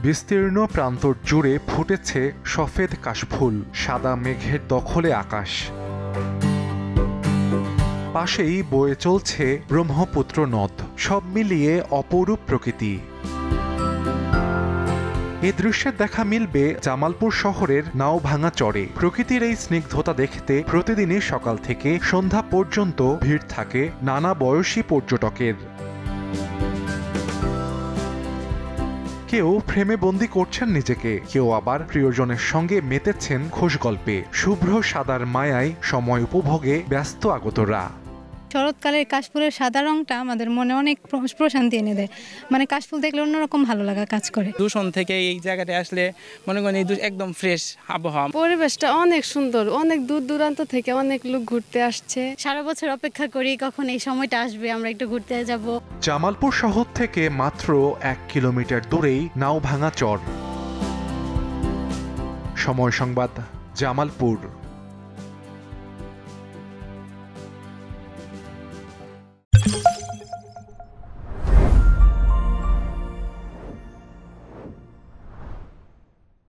বিস্তীর্ণ প্রান্তর জুড়ে ফুটেছে সফেদ কাশফুল, সাদা মেঘের দখলে আকাশ। পাশেই বয়ে চলছে ব্রহ্মপুত্র নদ, সব মিলিয়ে অপরূপ প্রকৃতি। এ দৃশ্যের দেখা মিলবে জামালপুর শহরের নাওভাঙা চরে। প্রকৃতির এই স্নিগ্ধতা দেখতে প্রতিদিনই সকাল থেকে সন্ধ্যা পর্যন্ত ভিড় থাকে নানা বয়সী পর্যটকের। কেউ ফ্রেমে বন্দি করছেন নিজেকে, কেউ আবার প্রিয়জনের সঙ্গে মেতেছেন খোশ গল্পে। শুভ্র সাদার মায়ায় সময় উপভোগে ব্যস্ত আগতরা। শরৎকালের কাশফুলের সাদা রংটা আমাদের মনে অনেক প্রশান্তি এনে দেয়। মানে কাশফুল দেখলে অন্যরকম ভালো লাগা কাজ করে। দূষণ থেকে এই জায়গাটা আসলে মনে করেন একদম ফ্রেশ আবহাওয়া। পরিবেশটা অনেক সুন্দর, অনেক দূর দূরান্ত থেকে অনেক লোক ঘুরতে আসছে। সারা বছর অপেক্ষা করি কখন এই সময়টা আসবে, আমরা একটু ঘুরতে যাব। জামালপুর শহর থেকে মাত্র 1 কিলোমিটার দূরেই নাওভাঙা চর। সময় সংবাদ, জামালপুর।